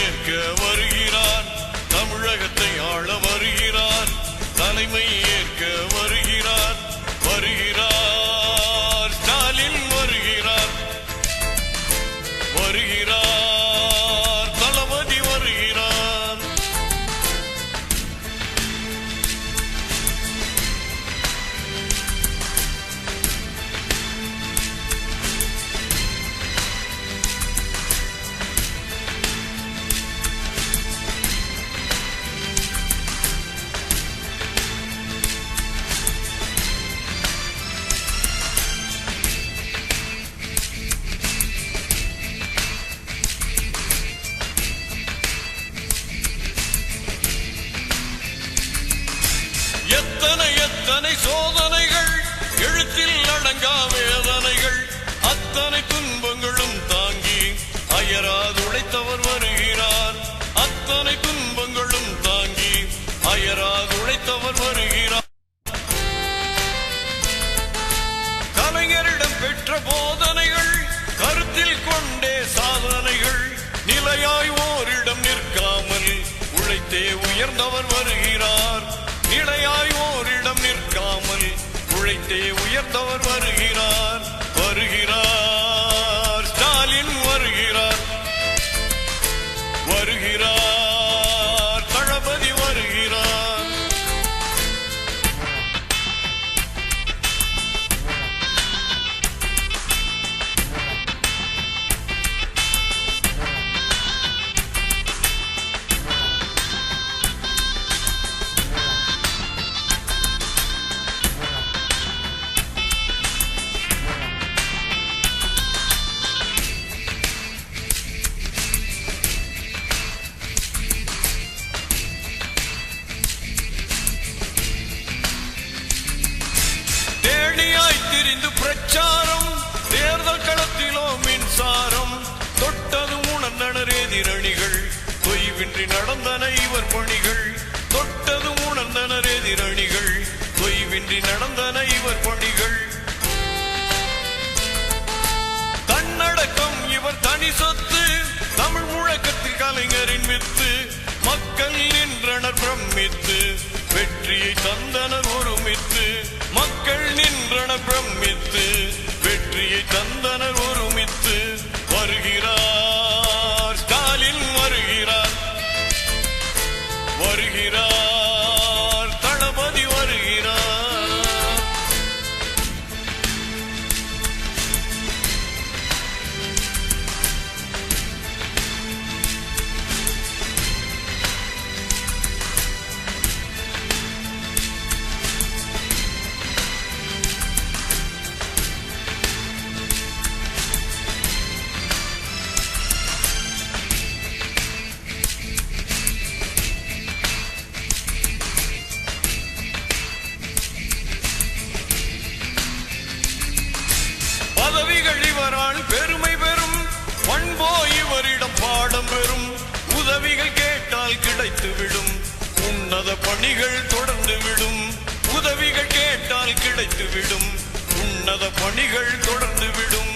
ஏற்க வருகிறார், தமிழகத்தை ஆள வருகிறார், தலைமை ஏற்க வருகிறார், வருகிறார் ஸ்டாலின் வருகிறார், வருகிறார் தளபதி வருகிறார். எத்தனை எத்தனை சோதனைகள், எழுத்தில் அடங்கா வேதனைகள், அத்தனை துன்பங்களும் தாங்கி அயராது உழைத்தவர் வருகிறார், அத்தனை துன்பங்களும் தாங்கி அயராது உழைத்தவர் வருகிறார். கலைஞரிடம் பெற்ற போதனைகள், கருத்தில் கொண்டே சாதனைகள், நிலையாய் ஓரிடம் நிற்காமல் உழைத்தே உயர்ந்தவர் வருகிறார், நிலையாய் ஓரிடம் நிற்காமல் உழைத்தே உயர்ந்தவர் வருகிறார், வருகிறார் ஸ்டாலின் வருகிறார், வருகிறார் தளபதி வருகிறார். திரிந்து பிரச்சாரம், தேர்தல் களத்திலோ மின்சாரம், தொட்டது உணர்ந்தனர் எதிரணிகள், தொய்வின்றி நடந்தன இவர் பணிகள், தொட்டது உணர்ந்தனர் எதிரணிகள், தொய்வின்றி நடந்தன இவர் பணிகள். தன்னடக்கம் இவர் தனி சொத்து, தமிழ் முழக்கத்தில் கலைஞரின் வித்து, மக்கள் நின்றனர் பிரமித்து, வெற்றியை தந்தனர் ஒருமித்து, மக்கள் நின்றனர் பிரமித்து, வெற்றியை தந்தனர் ஒருமித்து, வருகிறார் ஸ்டாலின் வருகிறார், வருகிறார் தளபதி வருகிறார். பதவிகள் இவரால் பெருமை பெறும், பண்போ இவரிடம் பாடம் பெறும், உதவிகள் கேட்டால் கிடைத்துவிடும், உன்னத பணிகள் தொடர்ந்து விடும், உதவிகள் கேட்டால் கிடைத்துவிடும், உன்னத பணிகள் தொடர்ந்து விடும்.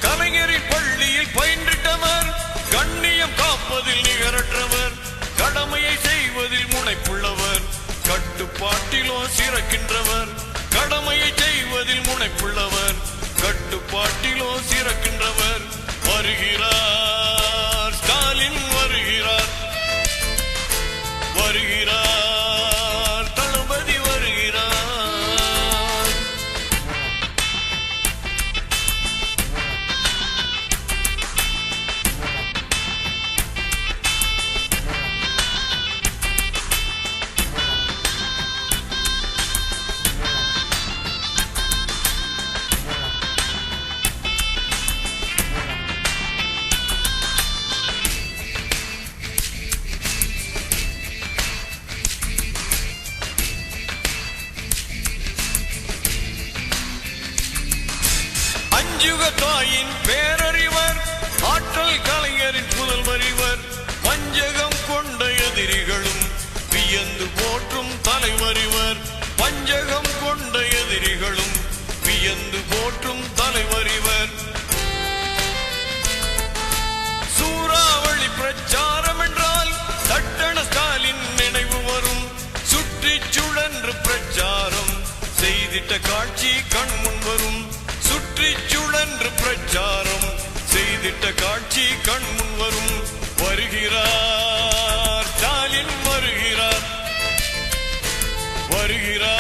கலைஞரின் பள்ளியில் பயின்றிட்டவர், கண்ணியம் காப்பதில் நிகரற்றவர், கடமையை செய்வதில் முனைப்புள்ளவர், கட்டுப்பாட்டிலோ சிறக்கின்றவர், கடமையை செய்வதில் முனைப்புள்ளவர், கட்டுப்பாட்டிலோ சிறக்கின்றவர், வருகிறார் ஸ்டாலின் வருகிறார், வருகிறார் தளபதி வருகிறார். தாயின் பேரறிவர், ஆற்றல் கலைஞரின் புதல்வர் இவர், வஞ்சகம் கொண்ட எதிரிகளும் வியந்து போற்றும் தலைவர் இவர், வஞ்சகம் கொண்ட எதிரிகளும் வியந்து போற்றும் தலைவர் இவர். செய்திட்ட காட்சி கண் முன் வரும். சுற்றி சுழன்று பிரச்சாரம் செய்திட்ட காட்சி கண் முன் வரும். வருகிறார், ஸ்டாலின் வருகிறார், வருகிறார்.